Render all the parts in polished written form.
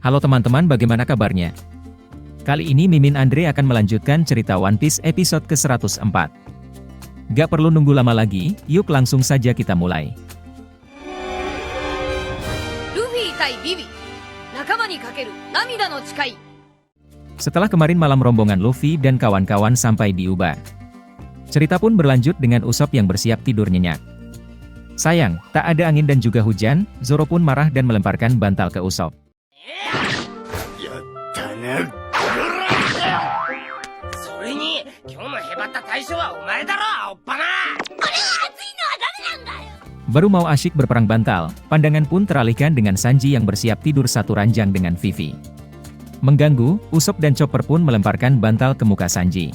Halo teman-teman, bagaimana kabarnya? Kali ini Mimin Andre akan melanjutkan cerita One Piece episode ke-104. Gak perlu nunggu lama lagi, yuk langsung saja kita mulai. Luffy tai Bibi, nakama ni kakeru namida no chikai. Setelah kemarin malam rombongan Luffy dan kawan-kawan sampai di Uba, cerita pun berlanjut dengan Usopp yang bersiap tidur nyenyak. Sayang, tak ada angin dan juga hujan, Zoro pun marah dan melemparkan bantal ke Usopp. Baru mau asyik berperang bantal, pandangan pun teralihkan dengan Sanji yang bersiap tidur satu ranjang dengan Vivi. Mengganggu, Usopp dan Chopper pun melemparkan bantal ke muka Sanji.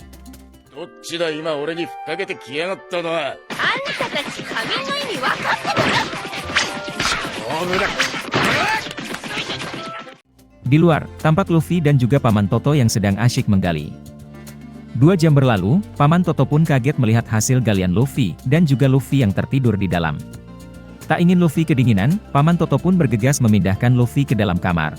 Di luar, tampak Luffy dan juga Paman Toto yang sedang asyik menggali. 2 jam berlalu, Paman Toto pun kaget melihat hasil galian Luffy, dan juga Luffy yang tertidur di dalam. Tak ingin Luffy kedinginan, Paman Toto pun bergegas memindahkan Luffy ke dalam kamar.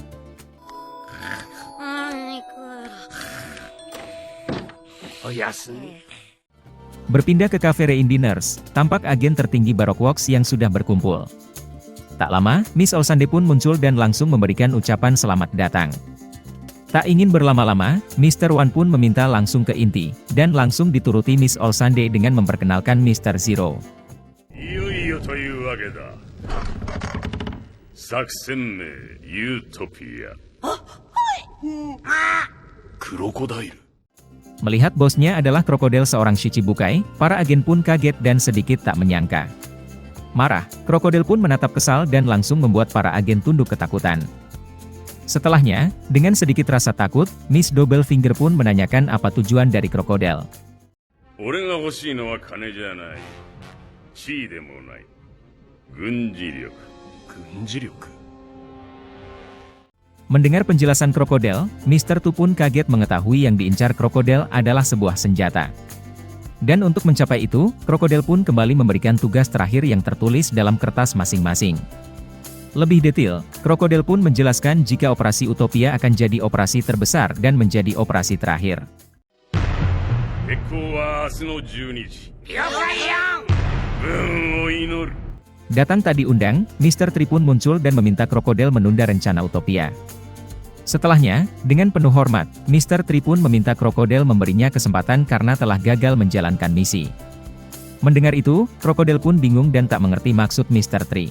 Berpindah ke cafe Reindeers, tampak agen tertinggi Baroque Works yang sudah berkumpul. Tak lama, Miss Olsande pun muncul dan langsung memberikan ucapan selamat datang. Tak ingin berlama-lama, Mr. One pun meminta langsung ke inti, dan langsung dituruti Miss Olsande dengan memperkenalkan Mr. Zero. Melihat bosnya adalah krokodil seorang Shichibukai, para agen pun kaget dan sedikit tak menyangka. Marah, krokodil pun menatap kesal dan langsung membuat para agen tunduk ketakutan. Setelahnya, dengan sedikit rasa takut, Miss Double Finger pun menanyakan apa tujuan dari krokodil. Mendengar penjelasan krokodil, Mr. Tu pun kaget mengetahui yang diincar krokodil adalah sebuah senjata. Dan untuk mencapai itu, krokodil pun kembali memberikan tugas terakhir yang tertulis dalam kertas masing-masing. Lebih detail, krokodil pun menjelaskan jika operasi Utopia akan jadi operasi terbesar dan menjadi operasi terakhir. Datang tak diundang, Mr. Tri pun muncul dan meminta krokodil menunda rencana Utopia. Setelahnya, dengan penuh hormat, Mr. Tri pun meminta krokodil memberinya kesempatan karena telah gagal menjalankan misi. Mendengar itu, krokodil pun bingung dan tak mengerti maksud Mr. Tri.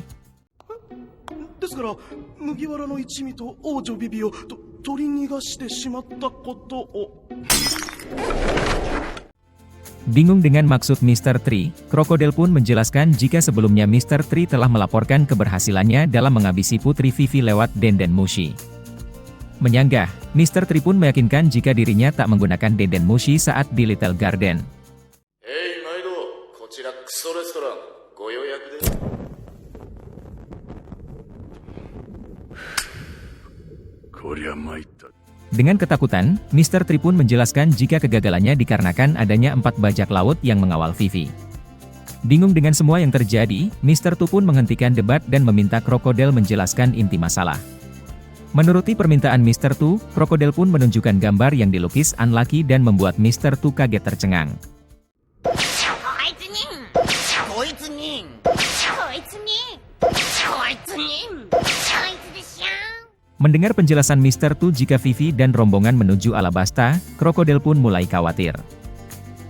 Bingung dengan maksud Mr. Tri, krokodil pun menjelaskan jika sebelumnya Mr. Tri telah melaporkan keberhasilannya dalam menghabisi Putri Vivi lewat Denden Mushi. Menyanggah, Mr. Tri pun meyakinkan jika dirinya tak menggunakan Denden Mushi saat di Little Garden. Dengan ketakutan, Mr. Tri pun menjelaskan jika kegagalannya dikarenakan adanya 4 bajak laut yang mengawal Vivi. Bingung dengan semua yang terjadi, Mr. Tu pun menghentikan debat dan meminta krokodil menjelaskan inti masalah. Menuruti permintaan Mr. Tu, krokodil pun menunjukkan gambar yang dilukis Unlucky dan membuat Mr. Tu kaget tercengang. Mendengar penjelasan Mr. Tu jika Vivi dan rombongan menuju Alabasta, krokodil pun mulai khawatir.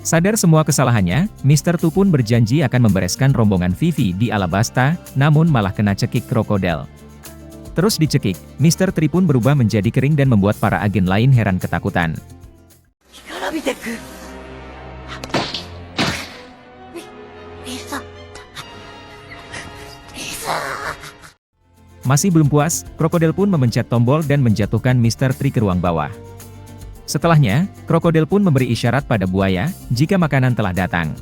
Sadar semua kesalahannya, Mr. Tu pun berjanji akan membereskan rombongan Vivi di Alabasta, namun malah kena cekik krokodil. Terus dicekik, Mr. Tri pun berubah menjadi kering dan membuat para agen lain heran ketakutan. Masih belum puas, krokodil pun memencet tombol dan menjatuhkan Mr. Tri ke ruang bawah. Setelahnya, krokodil pun memberi isyarat pada buaya, jika makanan telah datang.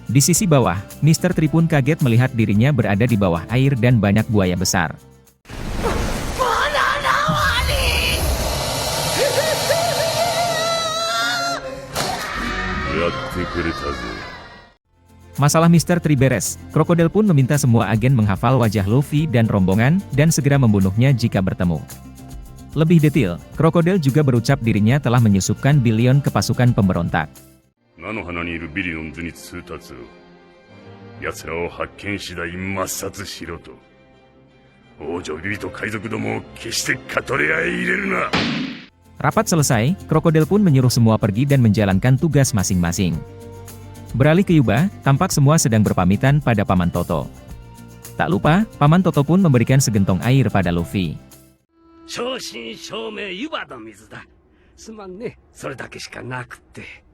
Di sisi bawah, Mr. Tri pun kaget melihat dirinya berada di bawah air dan banyak buaya besar. Masalah Mr. Tri beres, krokodil pun meminta semua agen menghafal wajah Luffy dan rombongan, dan segera membunuhnya jika bertemu. Lebih detail, krokodil juga berucap dirinya telah menyusupkan Billion ke pasukan pemberontak. 菜の花にいるビリオンズに通達を。奴らを発見次第抹殺しろと。王女ビビと海賊どもを決してカトレアへ入れるな。 Rapat selesai, krokodil pun menyuruh semua pergi dan menjalankan tugas masing-masing. Beralih ke Yuba, tampak semua sedang berpamitan pada Paman Toto. Tak lupa, Paman Toto pun memberikan segentong air pada Luffy. 正真正銘湯葉の水だ。すまんね、それだけしかなくって。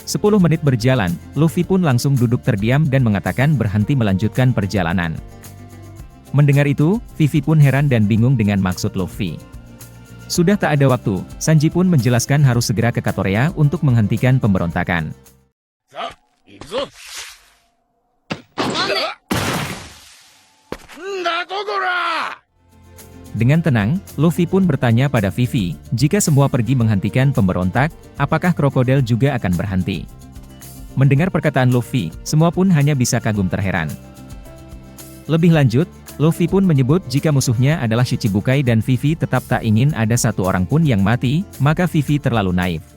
10 menit berjalan, Luffy pun langsung duduk terdiam dan mengatakan berhenti melanjutkan perjalanan. Mendengar itu, Vivi pun heran dan bingung dengan maksud Luffy. Sudah tak ada waktu, Sanji pun menjelaskan harus segera ke Katorea untuk menghentikan pemberontakan. Dengan tenang, Luffy pun bertanya pada Vivi, jika semua pergi menghentikan pemberontak, apakah krokodil juga akan berhenti? Mendengar perkataan Luffy, semua pun hanya bisa kagum terheran. Lebih lanjut, Luffy pun menyebut jika musuhnya adalah Shichibukai dan Vivi tetap tak ingin ada satu orang pun yang mati, maka Vivi terlalu naif.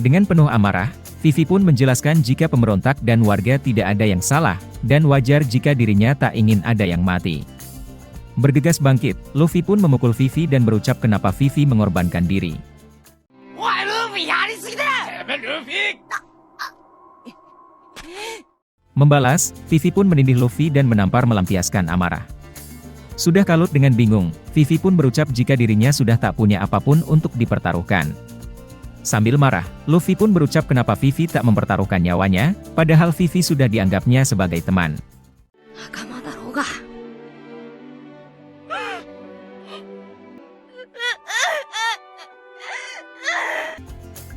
Dengan penuh amarah, Vivi pun menjelaskan jika pemberontak dan warga tidak ada yang salah, dan wajar jika dirinya tak ingin ada yang mati. Bergegas bangkit, Luffy pun memukul Vivi dan berucap kenapa Vivi mengorbankan diri. Membalas, Vivi pun menindih Luffy dan menampar melampiaskan amarah. Sudah kalut dengan bingung, Vivi pun berucap jika dirinya sudah tak punya apapun untuk dipertaruhkan. Sambil marah, Luffy pun berucap kenapa Vivi tak mempertaruhkan nyawanya, padahal Vivi sudah dianggapnya sebagai teman.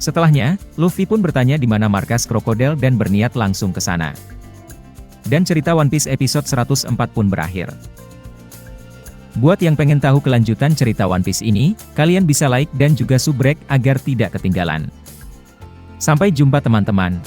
Setelahnya, Luffy pun bertanya di mana markas krokodil dan berniat langsung ke sana. Dan cerita One Piece episode 104 pun berakhir. Buat yang pengen tahu kelanjutan cerita One Piece ini, kalian bisa like dan juga subrek agar tidak ketinggalan. Sampai jumpa teman-teman.